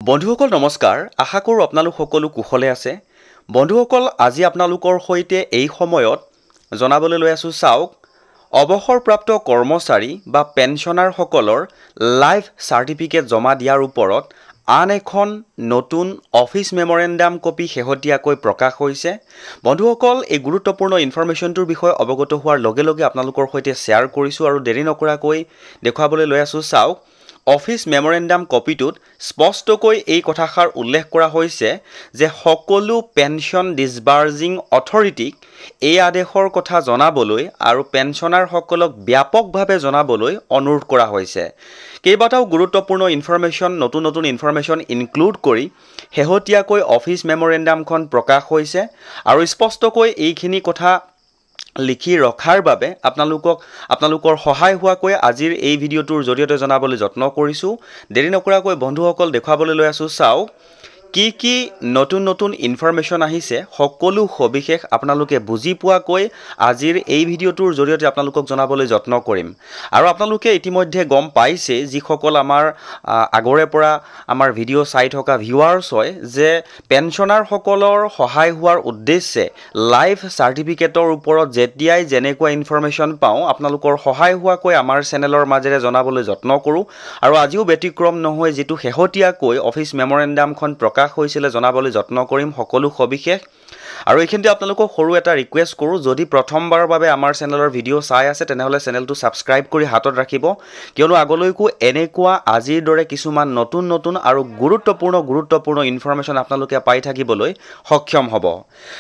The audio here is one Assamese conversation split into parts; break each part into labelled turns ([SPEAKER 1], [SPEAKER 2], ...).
[SPEAKER 1] বন্ধুসকল নমস্কাৰ আশা কৰোঁ আপোনালোক সকলো কুশলে আছে বন্ধুসকল আজি আপোনালোকৰ সৈতে এই সময়ত জনাবলৈ লৈ আছো চাওক অৱসৰপ্ৰাপ্ত কৰ্মচাৰী বা পেনশনাৰ সকলৰ লাইফ সাৰ্টিফিকেট জমা দিয়াৰ ওপৰত আন এখন নতুন অফিস মেমৰেন্ডাম কপি শেহতীয়াকৈ প্ৰকাশ হৈছে বন্ধুসকল এই গুৰুত্বপূৰ্ণ ইনফৰমেশনটোৰ বিষয়ে অৱগত হোৱাৰ লগে লগে আপোনালোকৰ সৈতে শেয়াৰ কৰিছো আৰু দেৰি নকৰাকৈ দেখুৱাবলৈ লৈ আছো চাওক অফিস মেমৰেন্ডাম কপিটোত স্পষ্টকৈ এই কথাষাৰ উল্লেখ কৰা হৈছে যে সকলো পেনশন ডিসবাৰ্জিং অথৰিটিক এই আদেশৰ কথা জনাবলৈ আৰু পেনশনাৰ সকলক ব্যাপকভাৱে জনাবলৈ অনুৰোধ কৰা হৈছে কেইবাটাও গুৰুত্বপূৰ্ণ ইনফৰমেশন নতুন ইনফৰমেশন ইনক্লুড কৰি শেহতীয়াকৈ অফিস মেমৰেন্ডামখন প্ৰকাশ হৈছে আৰু স্পষ্টকৈ এইখিনি কথা লিখি ৰখাৰ বাবে আপোনালোকৰ সহায় হোৱাকৈ আজিৰ এই ভিডিওটোৰ জৰিয়তে জনাবলৈ যত্ন কৰিছো দেৰি নকৰাকৈ বন্ধুসকল দেখুৱাবলৈ লৈ আছো চাওক কি নতুন ইনফৰমেশন আহিছে সকলো সবিশেষ আপোনালোকে বুজি পোৱাকৈ আজিৰ এই ভিডিওটোৰ জৰিয়তে আপোনালোকক জনাবলৈ যত্ন কৰিম আৰু আপোনালোকে ইতিমধ্যে গম পাইছে যিসকল আমাৰ আগৰে পৰা আমাৰ ভিডিও চাই থকা ভিউৱাৰ্ছ হয় যে পেনশনাৰ সকলৰ সহায় হোৱাৰ উদ্দেশ্যে লাইফ সাৰ্টিফিকেটৰ ওপৰত যেতিয়াই যেনেকুৱা ইনফৰমেশন পাওঁ আপোনালোকৰ সহায় হোৱাকৈ আমাৰ চেনেলৰ মাজেৰে জনাবলৈ যত্ন কৰোঁ আৰু আজিও ব্যতিক্ৰম নহয় যেটো শেহতীয়াকৈ অফিস মেমৰেন্ডামখন প্ৰকাশ হৈছিলে জনাবলৈ যত্ন কৰিম সকলো সবিশেষ আৰু এইখিনিতে আপোনালোকক সৰু এটা ৰিকুৱেষ্ট কৰোঁ যদি প্ৰথমবাৰৰ বাবে আমাৰ চেনেলৰ ভিডিও চাই আছে তেনেহলে চেনেলটো সাবস্ক্ৰাইব কৰি হাতত ৰাখিব কিয়নো আগলৈকো এনেকুৱা আজিৰ দৰে কিছুমান নতুন আৰু গুৰুত্বপূৰ্ণ ইনফৰমেশন আপোনালোকে পাই থাকিবলৈ সক্ষম হ'ব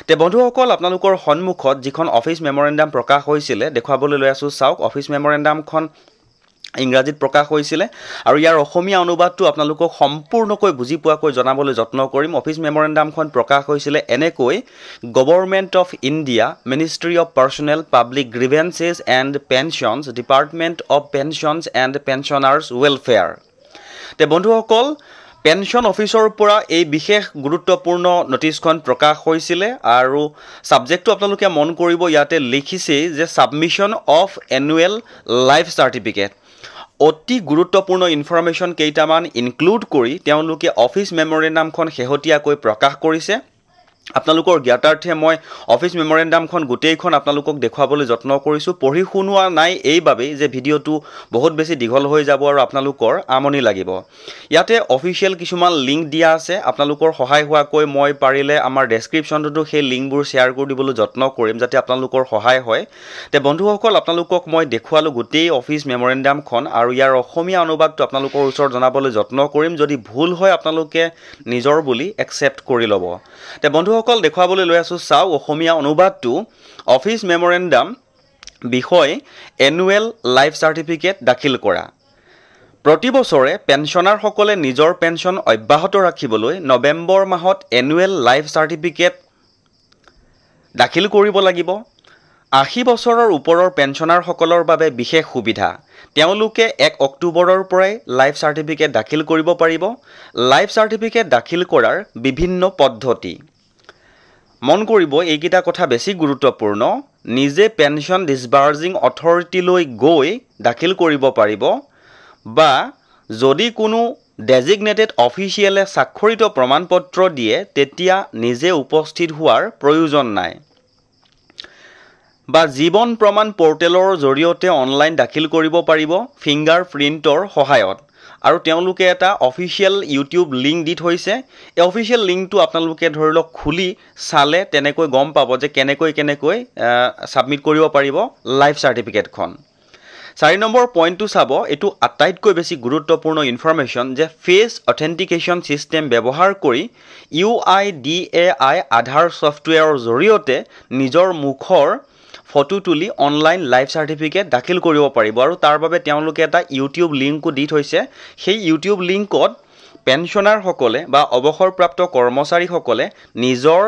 [SPEAKER 1] তে বন্ধুসকল আপোনালোকৰ সন্মুখত যিখন অফিস মেমৰেন্ডাম প্ৰকাশ হৈছিলে দেখুৱাবলৈ লৈ আছো চাওক অফিস মেমৰেন্ডামখন ইংৰাজীত প্ৰকাশ হৈছিলে আৰু ইয়াৰ অসমীয়া অনুবাদটো আপোনালোকক সম্পূৰ্ণকৈ বুজি পোৱাকৈ জনাবলৈ যত্ন কৰিম অফিস মেমৰেন্ডামখন প্ৰকাশ হৈছিলে এনেকৈ government of India ministry of personnel public grievances and pensions department of pensions and pensioners welfare তে বন্ধুসকল পেনশন অফিসৰ পৰা এই বিশেষ গুৰুত্বপূৰ্ণ নোটিছখন প্ৰকাশ হৈছিলে আৰু সাবজেক্টটো আপোনালোকে মন কৰিব ইয়াতে লিখিছে যে submission of annual life certificate অতি গুৰুত্বপূৰ্ণ ইনফৰমেশন কেইটামান ইনক্লুড কৰি তেওঁলোকে অফিস মেমৰেন্ডামখন শেহতীয়াকৈ প্ৰকাশ কৰিছে আপোনালোকৰ জ্ঞাতাৰ্থে মই অফিস মেমৰেন্ডামখন গোটেইখন আপোনালোকক দেখুৱাবলৈ যত্ন কৰিছো পঢ়ি শুনোৱা নাই এইবাবে যে ভিডিওটো বহুত বেছি দীঘল হৈ যাব আৰু আপোনালোকৰ আমনি লাগিব ইয়াতে অফিচিয়েল কিছুমান লিংক দিয়া আছে আপোনালোকৰ সহায় হোৱাকৈ মই পাৰিলে আমাৰ ডেসক্ৰিপচনটো সেই লিংকবোৰ শেয়াৰ কৰি দিবলৈ যত্ন কৰিম যাতে আপোনালোকৰ সহায় হয় তে বন্ধুসকল আপোনালোকক মই দেখুৱালো গোটেই অফিস মেমৰেন্ডামখন আৰু ইয়াৰ অসমীয়া অনুবাদটো আপোনালোকৰ ওচৰত জনাবলৈ যত্ন কৰিম যদি ভুল হয় আপোনালোকে নিজৰ বুলি একচেপ্ট কৰি ল'ব তে বন্ধুসকল দেখুৱাবলৈ লৈ আছো চাও অসমীয়া অনুবাদটো অফিস মেমৰেন্ডাম বিষয় এনুৱেল লাইফ সাৰ্টিফিকেট দাখিল কৰা প্ৰতি বছৰে পেনশনাৰ সকলে নিজৰ পেনশন অব্যাহত ৰাখিবলৈ নৱেম্বৰ মাহত এনুৱেল লাইফ সাৰ্টিফিকেট দাখিল কৰিব লাগিব 80 বছৰৰ ওপৰৰ পেনশনাৰ সকলৰ বাবে বিশেষ সুবিধা তেওঁলোকে 1 অক্টোবৰৰ পৰাই লাইফ সাৰ্টিফিকেট দাখিল কৰিব পাৰিব লাইফ সাৰ্টিফিকেট দাখিল কৰাৰ বিভিন্ন পদ্ধতি মন কৰিব এইকিটা কথা বেছি গুৰুত্বপূৰ্ণ নিজে পেনশন ডিসবাৰ্জিং অথৰিটিলৈ গৈ দাখিল কৰিব পাৰিব বা যদি কোনো ডেজিগনেটেড অফিচিয়েলে স্বাক্ষৰিত প্ৰমাণপত্ৰ দিয়ে তেতিয়া নিজে উপস্থিত হোৱাৰ প্ৰয়োজন নাই বা জীৱন প্ৰমাণ পোৰ্টেলৰ জৰিয়তে অনলাইন দাখিল কৰিব পাৰিব ফিংগাৰপ্ৰিন্টৰ সহায়ত আৰু তেওঁলোকে এটা অফিচিয়েল ইউটিউব লিংক দি থৈছে এই অফিচিয়েল লিংকটো আপোনালোকে ধৰিলক খুলি চালে তেনেকৈ গম পাব যে কেনেকৈ সাবমিট কৰিব পাৰিব লাইফ সাৰ্টিফিকেটখন 4 নম্বৰ পইণ্টটো চাব এটো আটাইতকৈ বেছি গুৰুত্বপূৰ্ণ ইনফৰমেশন যে ফেস অথেন্টিকেশন সিস্টেম ব্যৱহাৰ কৰি UIDAI আধাৰ সফটওয়্যাৰৰ জৰিয়তে নিজৰ মুখৰ ফটো তুলি অনলাইন লাইফ সাৰ্টিফিকেট দাখিল কৰিব পাৰিব আৰু তাৰ বাবে তেওঁলোকে এটা ইউটিউব লিংকও দি থৈছে সেই ইউটিউব লিংকত পেনশনাৰ সকলে বা অৱসৰপ্ৰাপ্ত কৰ্মচাৰী সকলে নিজৰ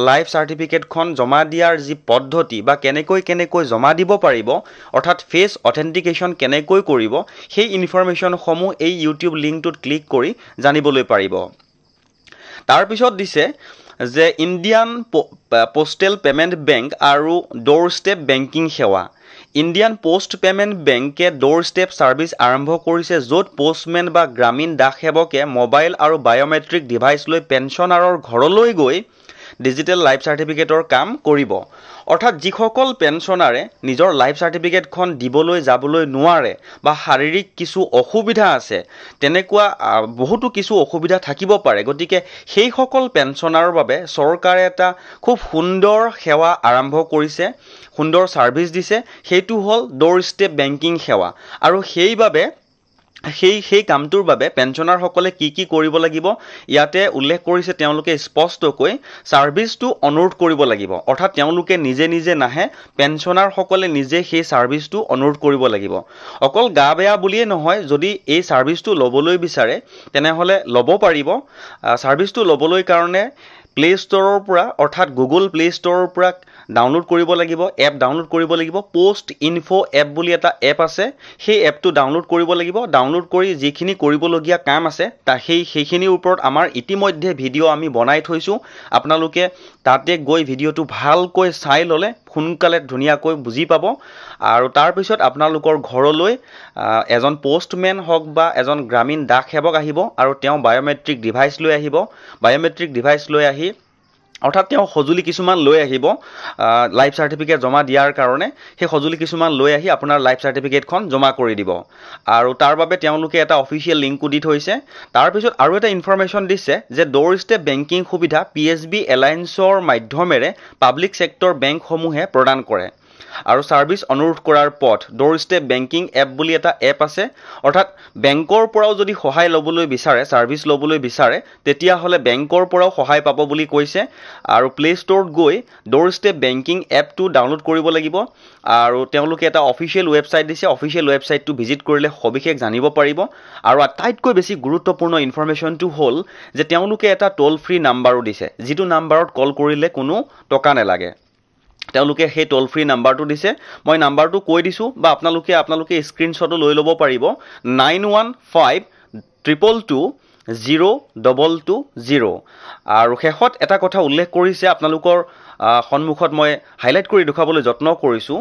[SPEAKER 1] লাইফ সাৰ্টিফিকেটখন জমা দিয়াৰ যি পদ্ধতি বা কেনেকৈ জমা দিব পাৰিব অৰ্থাৎ ফেস অথেন্টিকেশন কেনেকৈ কৰিব সেই ইনফৰমেশন সমূহ এই ইউটিউব লিংকটোত ক্লিক কৰি জানিবলৈ পাৰিব তাৰ পিছত দিছে যে ইণ্ডিয়ান পোষ্টেল পেমেন্ট বেংক আৰু ডোৰ ষ্টেপ বেংকিং সেৱা ইণ্ডিয়ান পোষ্ট পেমেণ্ট বেংকে ড'ৰ ষ্টেপ ছাৰ্ভিচ আৰম্ভ কৰিছে, য'ত পোষ্টমেন বা গ্ৰামীণ ডাক সেৱকে মোবাইল আৰু বায়'মেট্ৰিক ডিভাইচ লৈ পেঞ্চনাৰৰ ঘৰলৈ গৈ ডিজিটেল লাইফ চাৰ্টিফিকেটৰ কাম কৰিব। অৰ্থাৎ যিসকল পেঞ্চনাৰে নিজৰ লাইফ চাৰ্টিফিকেটখন দিবলৈ যাবলৈ নোৱাৰে বা শাৰীৰিক কিছু অসুবিধা আছে, তেনেকুৱা বহুতো কিছু অসুবিধা থাকিব পাৰে, গতিকে সেইসকল পেঞ্চনাৰৰ বাবে চৰকাৰে এটা খুব সুন্দৰ সেৱা আৰম্ভ কৰিছে, সুন্দৰ ছাৰ্ভিচ দিছে, সেইটো হ'ল ড'ৰ ষ্টেপ বেংকিং সেৱা। আৰু সেইবাবে সেই কামটোৰ বাবে পেঞ্চনাৰসকলে কি কৰিব লাগিব ইয়াতে উল্লেখ কৰিছে তেওঁলোকে স্পষ্টকৈ, ছাৰ্ভিচটো অনুৰোধ কৰিব লাগিব। অৰ্থাৎ তেওঁলোকে নিজে নাহে, পেঞ্চনাৰসকলে নিজে সেই ছাৰ্ভিচটো অনুৰোধ কৰিব লাগিব। অকল গা বেয়া বুলিয়ে নহয়, যদি এই ছাৰ্ভিচটো ল'বলৈ বিচাৰে তেনেহ'লে ল'ব পাৰিব। ছাৰ্ভিচটো ল'বলৈ কাৰণে প্লে ষ্ট'ৰৰ পৰা অৰ্থাৎ গুগল প্লে ষ্ট'ৰৰ পৰা ডাউনলোড কৰিব লাগিব, এপ ডাউনলোড কৰিব লাগিব। পোষ্ট ইনফো এপ বুলি এটা এপ আছে, সেই এপটো ডাউনলোড কৰিব লাগিব। ডাউনলোড কৰি যিখিনি কৰিবলগীয়া কাম আছে সেইখিনিৰ ওপৰত আমাৰ ইতিমধ্যে ভিডিঅ' আমি বনাই থৈছোঁ। আপোনালোকে তাতে গৈ ভিডিঅ'টো ভালকৈ চাই ল'লে সোনকালে ধুনীয়াকৈ বুজি পাব। আৰু তাৰপিছত আপোনালোকৰ ঘৰলৈ এজন পোষ্টমেন হওক বা এজন গ্ৰামীণ ডাক সেৱক আহিব আৰু তেওঁ বায়'মেট্ৰিক ডিভাইচ লৈ আহিব। বায়'মেট্ৰিক ডিভাইচ লৈ আহি অৰ্থাৎ তেওঁ সঁজুলি কিছুমান লৈ আহিব লাইফ চাৰ্টিফিকেট জমা দিয়াৰ কাৰণে। সেই সঁজুলি কিছুমান লৈ আহি আপোনাৰ লাইফ চাৰ্টিফিকেটখন জমা কৰি দিব। আৰু তাৰ বাবে তেওঁলোকে এটা অফিচিয়েল লিংকো দি থৈছে। তাৰপিছত আৰু এটা ইনফৰমেশ্যন দিছে যে ড'ৰ ষ্টেপ বেংকিং সুবিধা PSB এলায়েন্সৰ মাধ্যমেৰে পাব্লিক ছেক্টৰ বেংকসমূহে প্ৰদান কৰে। আৰু ছাৰ্ভিচ অনুৰোধ কৰাৰ পথ, ড'ৰ ষ্টেপ বেংকিং এপ বুলি এটা এপ আছে। অৰ্থাৎ বেংকৰ পৰাও যদি সহায় ল'বলৈ বিচাৰে, ছাৰ্ভিচ ল'বলৈ বিচাৰে, তেতিয়াহ'লে বেংকৰ পৰাও সহায় পাব বুলি কৈছে। আৰু প্লে ষ্ট'ৰত গৈ ড'ৰ ষ্টেপ বেংকিং এপটো ডাউনলোড কৰিব লাগিব। আৰু তেওঁলোকে এটা অফিচিয়েল ৱেবছাইট দিছে, অফিচিয়েল ৱেবছাইটটো ভিজিট কৰিলে সবিশেষ জানিব পাৰিব। আৰু আটাইতকৈ বেছি গুৰুত্বপূৰ্ণ ইনফৰমেশ্যনটো হ'ল যে তেওঁলোকে এটা ট'ল ফ্ৰী নাম্বাৰো দিছে, যিটো নাম্বাৰত কল কৰিলে কোনো টকা নালাগে। তেওঁলোকে সেই ট'ল ফ্ৰী নাম্বাৰটো দিছে, মই নাম্বাৰটো কৈ দিছোঁ বা আপোনালোকে স্ক্ৰীনশ্বটো লৈ ল'ব পাৰিব। 9152220220। আৰু শেষত এটা কথা উল্লেখ কৰিছে, আপোনালোকৰ সন্মুখত মই হাইলাইট কৰি দেখুৱাবলৈ যত্ন কৰিছোঁ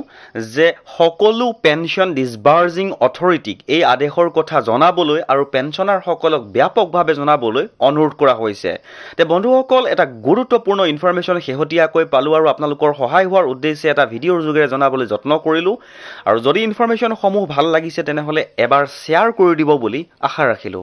[SPEAKER 1] যে সকলো পেঞ্চন ডিছবাৰ্জিং অথৰিটিক এই আদেশৰ কথা জনাবলৈ আৰু পেঞ্চনাৰসকলক ব্যাপকভাৱে জনাবলৈ অনুৰোধ কৰা হৈছে। তে বন্ধুসকল, এটা গুৰুত্বপূৰ্ণ ইনফৰমেশ্যন শেহতীয়াকৈ পালোঁ আৰু আপোনালোকৰ সহায় হোৱাৰ উদ্দেশ্যে এটা ভিডিঅ'ৰ যোগেৰে জনাবলৈ যত্ন কৰিলোঁ। আৰু যদি ইনফৰমেশ্যনসমূহ ভাল লাগিছে তেনেহ'লে এবাৰ শ্বেয়াৰ কৰি দিব বুলি আশা ৰাখিলোঁ।